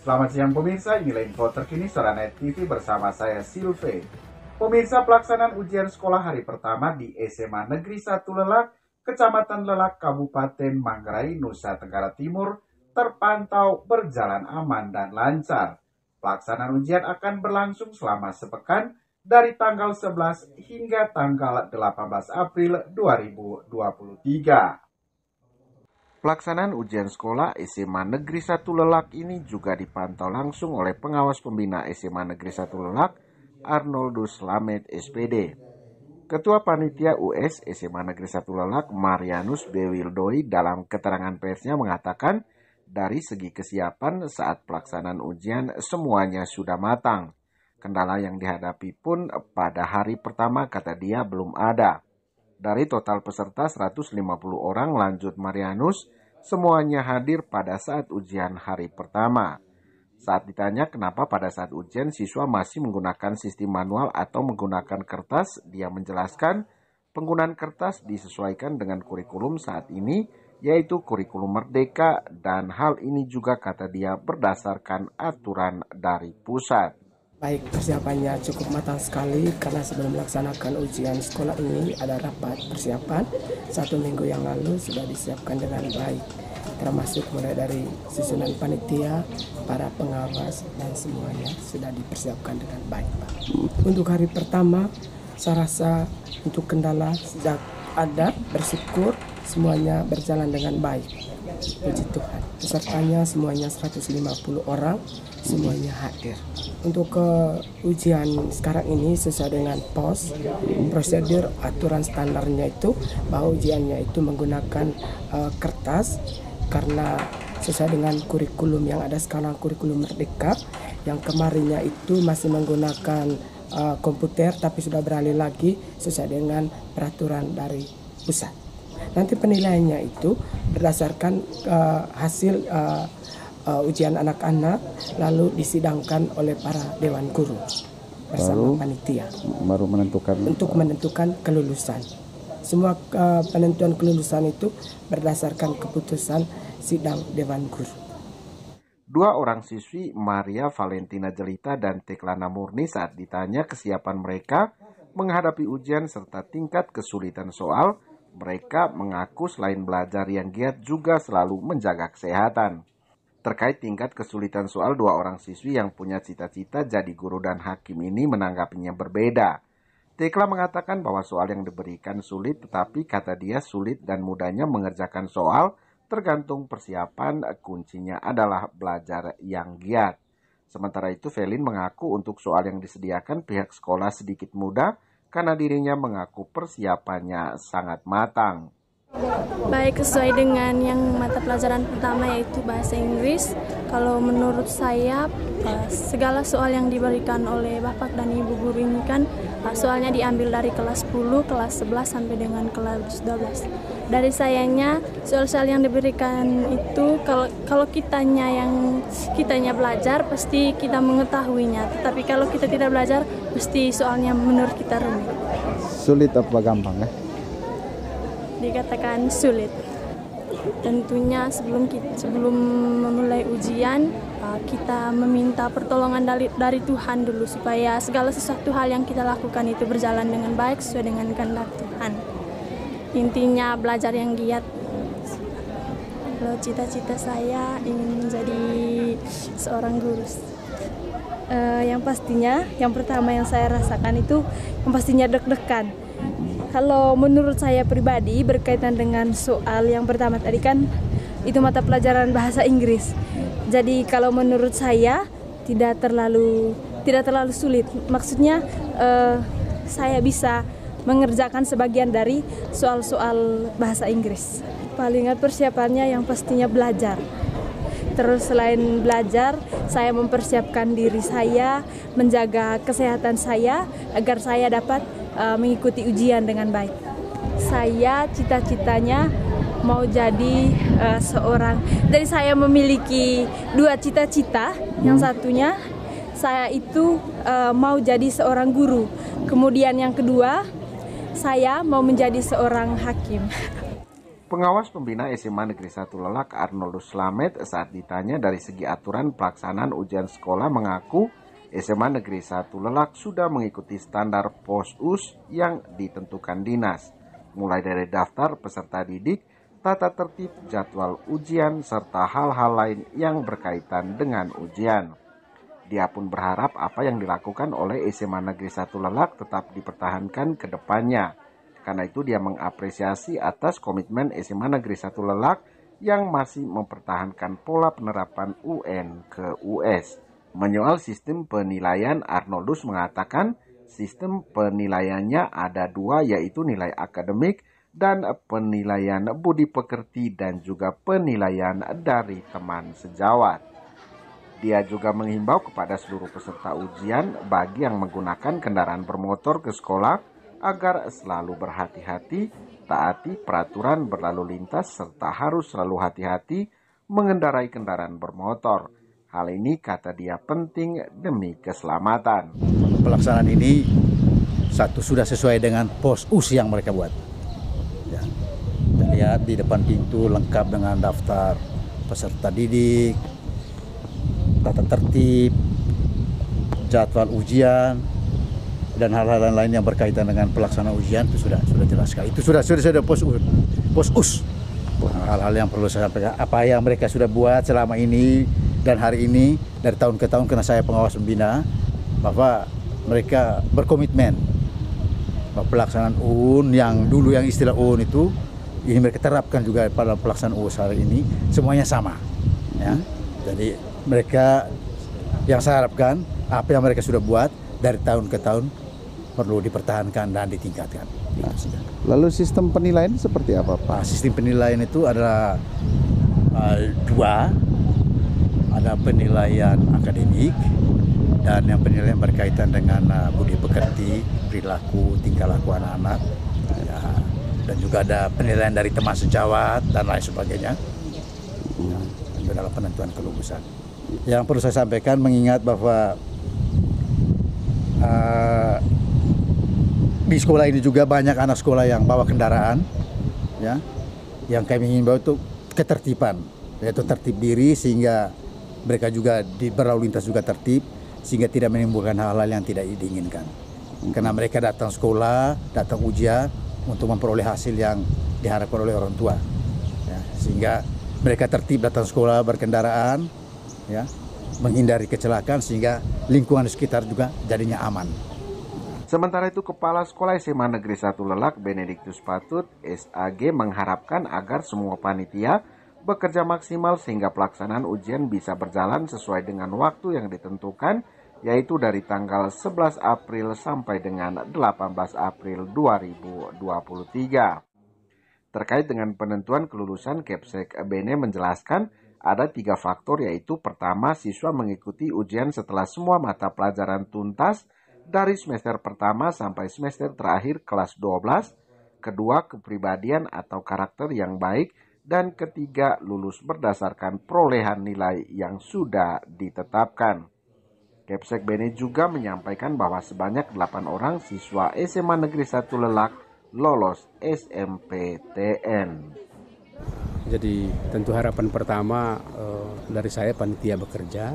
Selamat siang pemirsa, inilah info terkini secara Net TV bersama saya Silve. Pemirsa, pelaksanaan ujian sekolah hari pertama di SMA Negeri 1 Lelak, Kecamatan Lelak, Kabupaten Manggarai, Nusa Tenggara Timur terpantau berjalan aman dan lancar. Pelaksanaan ujian akan berlangsung selama sepekan dari tanggal 11 hingga tanggal 18 April 2023. Pelaksanaan ujian sekolah SMA Negeri 1 Lelak ini juga dipantau langsung oleh pengawas pembina SMA Negeri 1 Lelak, Arnoldus Lamed SPD. Ketua Panitia US SMA Negeri 1 Lelak, Marianus Bewildoi, dalam keterangan persnya mengatakan dari segi kesiapan saat pelaksanaan ujian semuanya sudah matang. Kendala yang dihadapi pun pada hari pertama kata dia belum ada. Dari total peserta 150 orang, lanjut Marianus, semuanya hadir pada saat ujian hari pertama. Saat ditanya kenapa pada saat ujian siswa masih menggunakan sistem manual atau menggunakan kertas, dia menjelaskan penggunaan kertas disesuaikan dengan kurikulum saat ini, yaitu kurikulum merdeka, dan hal ini juga kata dia berdasarkan aturan dari pusat. Baik, persiapannya cukup matang sekali karena sebelum melaksanakan ujian sekolah ini ada rapat persiapan 1 minggu yang lalu sudah disiapkan dengan baik, termasuk mulai dari susunan panitia, para pengawas, dan semuanya sudah dipersiapkan dengan baik, Pak. Untuk hari pertama, saya rasa untuk kendala sejak ada, bersyukur semuanya berjalan dengan baik. Puji Tuhan, pesertanya semuanya 150 orang, semuanya hadir. Untuk ujian sekarang ini sesuai dengan prosedur aturan standarnya itu bahwa ujiannya itu menggunakan kertas karena sesuai dengan kurikulum yang ada sekarang, kurikulum merdeka, yang kemarinnya itu masih menggunakan komputer tapi sudah beralih lagi sesuai dengan peraturan dari pusat. Nanti penilaiannya itu berdasarkan hasil ujian anak-anak lalu disidangkan oleh para dewan guru bersama panitia Baru menentukan untuk menentukan kelulusan. Semua penentuan kelulusan itu berdasarkan keputusan sidang dewan guru. 2 orang siswi, Maria Valentina Jelita dan Teklana Murni, saat ditanya kesiapan mereka menghadapi ujian serta tingkat kesulitan soal, mereka mengaku selain belajar yang giat juga selalu menjaga kesehatan. Terkait tingkat kesulitan soal, 2 orang siswi yang punya cita-cita jadi guru dan hakim ini menanggapinya berbeda. Tekla mengatakan bahwa soal yang diberikan sulit, tetapi kata dia sulit dan mudahnya mengerjakan soal tergantung persiapan, kuncinya adalah belajar yang giat. Sementara itu, Velin mengaku untuk soal yang disediakan pihak sekolah sedikit mudah karena dirinya mengaku persiapannya sangat matang. Baik, sesuai dengan yang mata pelajaran pertama yaitu bahasa Inggris. Kalau menurut saya segala soal yang diberikan oleh Bapak dan Ibu guru ini kan soalnya diambil dari kelas 10, kelas 11 sampai dengan kelas 12. Dari sayanya soal-soal yang diberikan itu kalau kitanya belajar pasti kita mengetahuinya. Tetapi kalau kita tidak belajar pasti soalnya menurut kita rumit. Sulit apa gampang ya? Dikatakan sulit. Tentunya sebelum memulai ujian kita meminta pertolongan dari Tuhan dulu supaya segala sesuatu hal yang kita lakukan itu berjalan dengan baik sesuai dengan kehendak Tuhan. Intinya belajar yang giat. Kalau cita-cita saya ingin menjadi seorang guru. Yang pastinya, yang pertama yang saya rasakan itu yang pastinya deg-degan. Kalau menurut saya pribadi berkaitan dengan soal yang pertama tadi kan itu mata pelajaran bahasa Inggris. Jadi kalau menurut saya tidak terlalu sulit. Maksudnya saya bisa mengerjakan sebagian dari soal-soal bahasa Inggris. Paling persiapannya yang pastinya belajar. Terus selain belajar, saya mempersiapkan diri saya, menjaga kesehatan saya agar saya dapat mengikuti ujian dengan baik. Saya cita-citanya mau jadi seorang. Jadi saya memiliki 2 cita-cita. Yang satunya saya itu mau jadi seorang guru. Kemudian yang kedua, saya mau menjadi seorang hakim. Pengawas pembina SMA Negeri 1 Lelak Arnoldus Slamet saat ditanya dari segi aturan pelaksanaan ujian sekolah mengaku SMA Negeri 1 Lelak sudah mengikuti standar POS-US yang ditentukan dinas, mulai dari daftar peserta didik, tata tertib jadwal ujian, serta hal-hal lain yang berkaitan dengan ujian. Dia pun berharap apa yang dilakukan oleh SMA Negeri 1 Lelak tetap dipertahankan ke depannya. Karena itu dia mengapresiasi atas komitmen SMA Negeri 1 Lelak yang masih mempertahankan pola penerapan UN ke US. Menyoal sistem penilaian, Arnoldus mengatakan sistem penilaiannya ada dua, yaitu nilai akademik dan penilaian budi pekerti dan juga penilaian dari teman sejawat. Dia juga menghimbau kepada seluruh peserta ujian bagi yang menggunakan kendaraan bermotor ke sekolah agar selalu berhati-hati, taati peraturan berlalu lintas, serta harus selalu hati-hati mengendarai kendaraan bermotor. Hal ini, kata dia, penting demi keselamatan. Pelaksanaan ini sudah sesuai dengan POS-US yang mereka buat. Ya. Kita lihat di depan pintu lengkap dengan daftar peserta didik, tata tertib, jadwal ujian, dan hal-hal lain yang berkaitan dengan pelaksanaan ujian itu sudah jelas sekali. Itu sudah POS-US. Hal-hal yang perlu saya sampaikan, apa yang mereka sudah buat selama ini dan hari ini dari tahun ke tahun, karena saya pengawas pembina, bahwa mereka berkomitmen bahwa pelaksanaan UN yang dulu yang istilah UN itu, ini mereka terapkan juga pada pelaksanaan UN hari ini, semuanya sama. Ya. Jadi mereka yang saya harapkan apa yang mereka sudah buat dari tahun ke tahun perlu dipertahankan dan ditingkatkan. Lalu sistem penilaian seperti apa, Pak? Nah, sistem penilaian itu adalah dua, ada penilaian akademik dan yang penilaian berkaitan dengan budi pekerti, perilaku, tingkah laku anak-anak, ya, dan juga ada penilaian dari teman sejawat dan lain sebagainya. Ya, itu dalam penentuan kelulusan. Yang perlu saya sampaikan, mengingat bahwa di sekolah ini juga banyak anak sekolah yang bawa kendaraan, ya, yang kami ingin bawa itu ketertiban, yaitu tertib diri sehingga mereka juga di berlalu lintas juga tertib sehingga tidak menimbulkan hal-hal yang tidak diinginkan. Karena mereka datang sekolah, datang ujian untuk memperoleh hasil yang diharapkan oleh orang tua, ya, sehingga mereka tertib datang sekolah berkendaraan, ya, menghindari kecelakaan sehingga lingkungan di sekitar juga jadinya aman. Sementara itu, Kepala Sekolah SMA Negeri 1 Lelak Benediktus Patut SAG mengharapkan agar semua panitia bekerja maksimal sehingga pelaksanaan ujian bisa berjalan sesuai dengan waktu yang ditentukan, yaitu dari tanggal 11 April sampai dengan 18 April 2023. Terkait dengan penentuan kelulusan, Kepsek Bene menjelaskan ada 3 faktor, yaitu pertama, siswa mengikuti ujian setelah semua mata pelajaran tuntas dari semester pertama sampai semester terakhir kelas 12, kedua, kepribadian atau karakter yang baik, dan ketiga, lulus berdasarkan perolehan nilai yang sudah ditetapkan. Kepsek Bene juga menyampaikan bahwa sebanyak 8 orang siswa SMA Negeri 1 Lelak lolos SMPTN. Jadi tentu harapan pertama dari saya panitia bekerja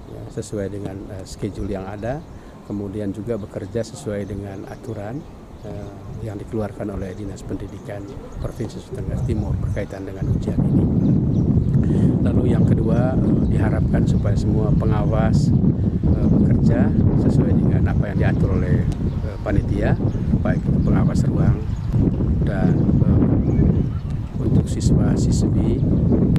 ya, sesuai dengan schedule yang ada, kemudian juga bekerja sesuai dengan aturan yang dikeluarkan oleh Dinas Pendidikan Provinsi Sulawesi Tenggara Timur berkaitan dengan ujian ini. Lalu yang kedua, diharapkan supaya semua pengawas bekerja sesuai dengan apa yang diatur oleh panitia, baik itu pengawas ruang dan untuk siswa-siswi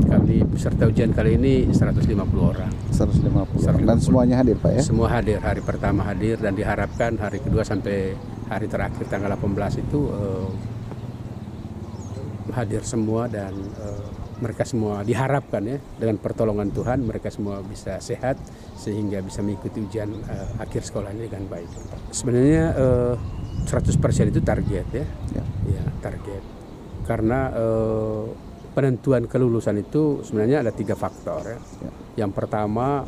kami peserta ujian kali ini 150 orang. 150. Dan semuanya hadir, Pak, ya? Semua hadir, hari pertama hadir dan diharapkan hari kedua sampai hari terakhir tanggal 18 itu hadir semua dan mereka semua diharapkan ya dengan pertolongan Tuhan mereka semua bisa sehat sehingga bisa mengikuti ujian akhir sekolahnya dengan baik. Sebenarnya 100% itu target ya. Ya, target. Karena penentuan kelulusan itu sebenarnya ada 3 faktor ya. Yang pertama,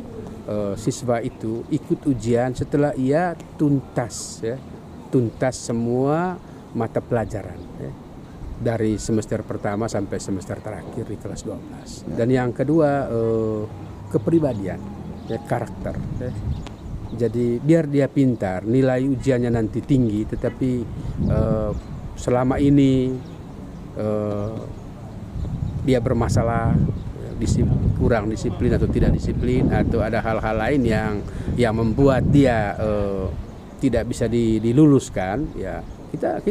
siswa itu ikut ujian setelah ia tuntas ya, tuntas semua mata pelajaran ya. dari semester pertama sampai semester terakhir di kelas 12. Dan yang kedua kepribadian, ya, karakter. Ya. Jadi biar dia pintar, nilai ujiannya nanti tinggi, tetapi selama ini dia bermasalah, kurang disiplin atau tidak disiplin, atau ada hal-hal lain yang membuat dia tidak bisa diluluskan, ya kita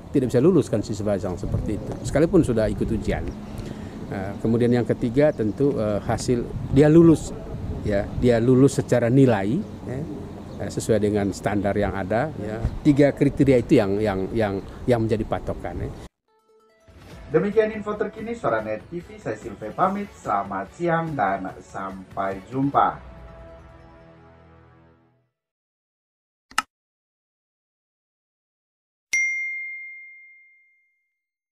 tidak bisa luluskan siswa yang seperti itu, sekalipun sudah ikut ujian. Kemudian yang ketiga tentu hasil dia lulus, ya, dia lulus secara nilai, ya, sesuai dengan standar yang ada. Ya. 3 kriteria itu yang menjadi patokan. Ya. Demikian info terkini Suara Net TV, saya Silve pamit, selamat siang dan sampai jumpa.